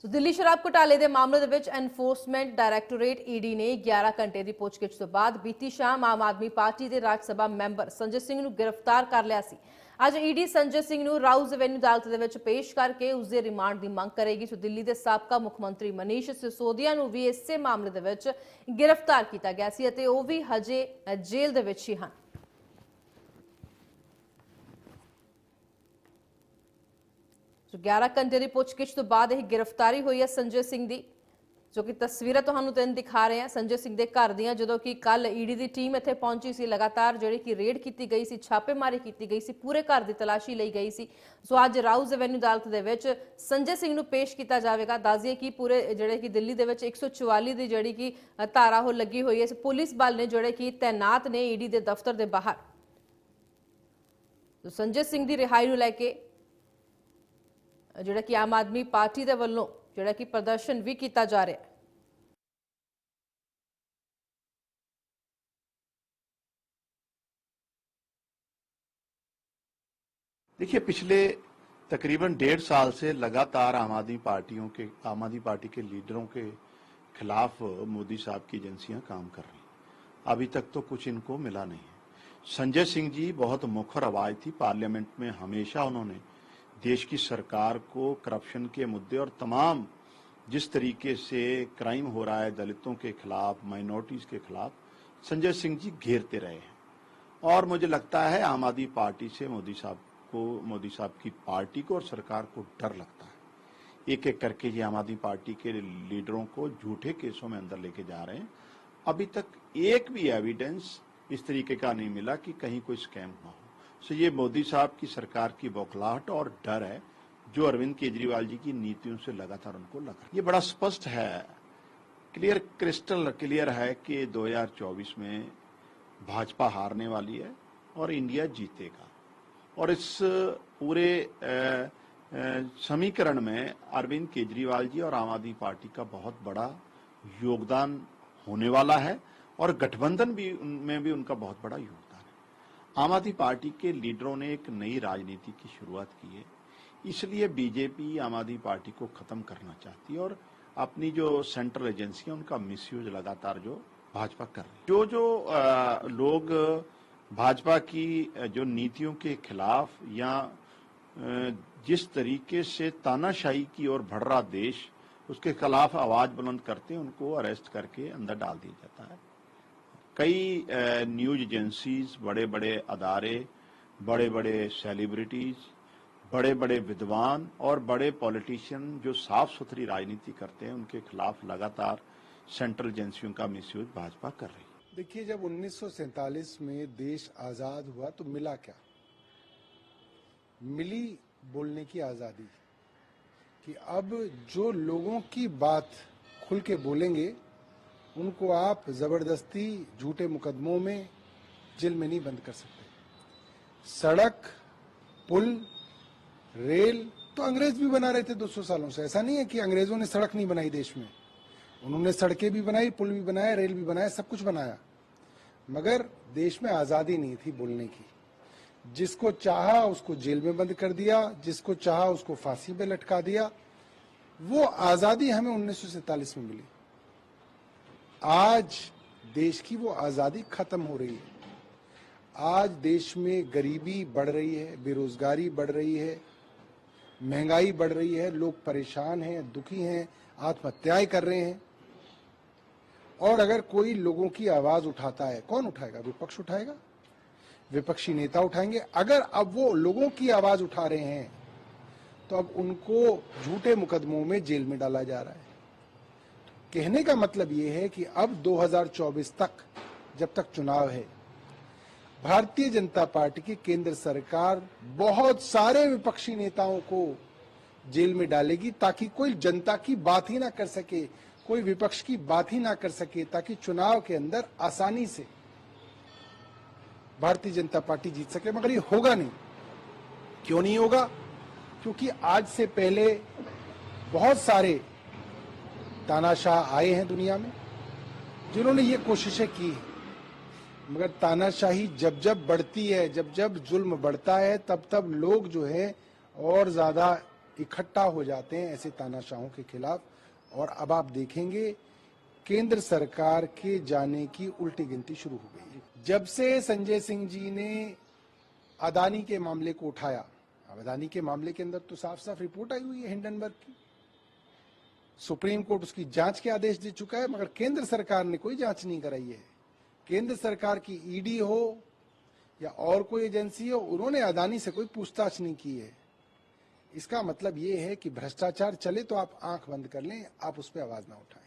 तो दिल्ली शराब घोटाले के मामले में एनफोर्समेंट डायरैक्टोरेट ईडी ने 11 घंटे की पुछगिछ तो बाद बीती शाम आम आदमी पार्टी के राज्य सभा मैंबर संजय सिंह को गिरफ्तार कर लिया सी। अज ईडी संजय सिंह को राउज एवेन्यू अदालत के पेश करके उसके रिमांड की मंग करेगी। तो दिल्ली के साबका मुख्यमंत्री मनीष सिसोदिया को भी इस मामले में गिरफ्तार किया गया सी ते वो भी हजे जेल दे विच ही हैं। तो 11 घंटे की पुछगिछ तो बाद यह गिरफ्तारी हुई है संजय सिंह की, जो कि तस्वीरें तुहानू दिखा रहे हैं संजय सिंह के घर दियां। जो कि कल ईडी की टीम इत्थे पहुंची सी, लगातार जिहड़ी कि रेड की गई सी, छापेमारी की गई सी, पूरे घर की तलाशी ली गई सी। सो अज राउज एवेन्यू अदालत दे विच संजय सिंह नूं पेश किया जाएगा। दस दिए कि पूरे जिहड़े कि दिल्ली दे विच 144 की जिहड़ी कि धारा वो लगी हुई है। पुलिस बल ने जिहड़े कि तैनात ने ईडी के दफ्तर के बाहर। तो संजय सिंह की रिहाई नूं लैके जिहड़ा कि आम आदमी पार्टी के वल्लों जिहड़ा कि प्रदर्शन भी किया जा रहा है। देखिए, पिछले तकरीबन 1.5 साल से लगातार आम आदमी पार्टी के लीडरों के खिलाफ मोदी साहब की एजेंसियां काम कर रही हैं। अभी तक तो कुछ इनको मिला नहीं है। संजय सिंह जी बहुत मुखर आवाज थी पार्लियामेंट में, हमेशा उन्होंने देश की सरकार को करप्शन के मुद्दे और तमाम जिस तरीके से क्राइम हो रहा है दलितों के खिलाफ, माइनॉरिटीज के खिलाफ, संजय सिंह जी घेरते रहे हैं। और मुझे लगता है आम आदमी पार्टी से मोदी साहब की पार्टी को और सरकार को डर लगता है। एक एक करके ये आम आदमी पार्टी के लीडरों को झूठे केसों में अंदर लेके जा रहे हैं। अभी तक एक भी एविडेंस इस तरीके का नहीं मिला कि कहीं कोई स्कैम हुआ हो। सो ये मोदी साहब की सरकार की बौखलाहट और डर है जो अरविंद केजरीवाल जी की नीतियों से लगातार उनको लग रहा है। ये बड़ा स्पष्ट है, क्रिस्टल क्लियर है कि 2024 में भाजपा हारने वाली है और इंडिया जीतेगा। और इस पूरे समीकरण में अरविंद केजरीवाल जी और आम आदमी पार्टी का बहुत बड़ा योगदान होने वाला है और गठबंधन में भी उनका बहुत बड़ा योगदान है। आम आदमी पार्टी के लीडरों ने एक नई राजनीति की शुरुआत की है, इसलिए बीजेपी आम आदमी पार्टी को खत्म करना चाहती है और अपनी जो सेंट्रल एजेंसियां उनका मिसयूज लगातार जो भाजपा कर रही है। जो लोग भाजपा की जो नीतियों के खिलाफ या जिस तरीके से तानाशाही की ओर बढ़ रहा देश, उसके खिलाफ आवाज बुलंद करते हैं, उनको अरेस्ट करके अंदर डाल दिया जाता है। कई न्यूज एजेंसीज, बड़े बड़े अदारे, बड़े बड़े सेलिब्रिटीज, बड़े बड़े विद्वान और बड़े पॉलिटिशियन जो साफ सुथरी राजनीति करते हैं, उनके खिलाफ लगातार सेंट्रल एजेंसियों का मिसयूज भाजपा कर रही है। देखिए, जब 1947 में देश आजाद हुआ तो मिला क्या? मिली बोलने की आजादी, कि अब जो लोगों की बात खुल के बोलेंगे उनको आप जबरदस्ती झूठे मुकदमों में जेल में नहीं बंद कर सकते। सड़क, पुल, रेल तो अंग्रेज भी बना रहे थे 200 सालों से। ऐसा नहीं है कि अंग्रेजों ने सड़क नहीं बनाई देश में, उन्होंने सड़कें भी बनाई, पुल भी बनाया, रेल भी बनाया, सब कुछ बनाया। मगर देश में आजादी नहीं थी बोलने की। जिसको चाहा उसको जेल में बंद कर दिया, जिसको चाहा उसको फांसी पे लटका दिया। वो आजादी हमें 1947 में मिली। आज देश की वो आजादी खत्म हो रही है। आज देश में गरीबी बढ़ रही है, बेरोजगारी बढ़ रही है, महंगाई बढ़ रही है, लोग परेशान हैं, दुखी हैं, आत्महत्याएं कर रहे हैं। और अगर कोई लोगों की आवाज उठाता है, कौन उठाएगा? विपक्ष उठाएगा, विपक्षी नेता उठाएंगे। अगर अब वो लोगों की आवाज उठा रहे हैं तो अब उनको झूठे मुकदमों में जेल में डाला जा रहा है। कहने का मतलब ये है कि अब 2024 तक, जब तक चुनाव है, भारतीय जनता पार्टी की केंद्र सरकार बहुत सारे विपक्षी नेताओं को जेल में डालेगी ताकि कोई जनता की बात ही ना कर सके, कोई विपक्ष की बात ही ना कर सके, ताकि चुनाव के अंदर आसानी से भारतीय जनता पार्टी जीत सके। मगर ये होगा नहीं। क्यों नहीं होगा? क्योंकि आज से पहले बहुत सारे तानाशाह आए हैं दुनिया में जिन्होंने ये कोशिशें की हैं। मगर तानाशाही जब जब बढ़ती है, जब जब जुल्म बढ़ता है, तब तब लोग जो है और ज्यादा इकट्ठा हो जाते हैं ऐसे तानाशाहों के खिलाफ। और अब आप देखेंगे केंद्र सरकार के जाने की उल्टी गिनती शुरू हो गई है। जब से संजय सिंह जी ने अदानी के मामले को उठाया, अब अदानी के मामले के अंदर तो साफ साफ रिपोर्ट आई हुई है हिंडनबर्ग की, सुप्रीम कोर्ट उसकी जांच के आदेश दे चुका है, मगर केंद्र सरकार ने कोई जांच नहीं कराई है। केंद्र सरकार की ईडी हो या और कोई एजेंसी हो, उन्होंने अदानी से कोई पूछताछ नहीं की है। इसका मतलब ये है कि भ्रष्टाचार चले तो आप आंख बंद कर लें, आप उस पर आवाज ना उठाएं।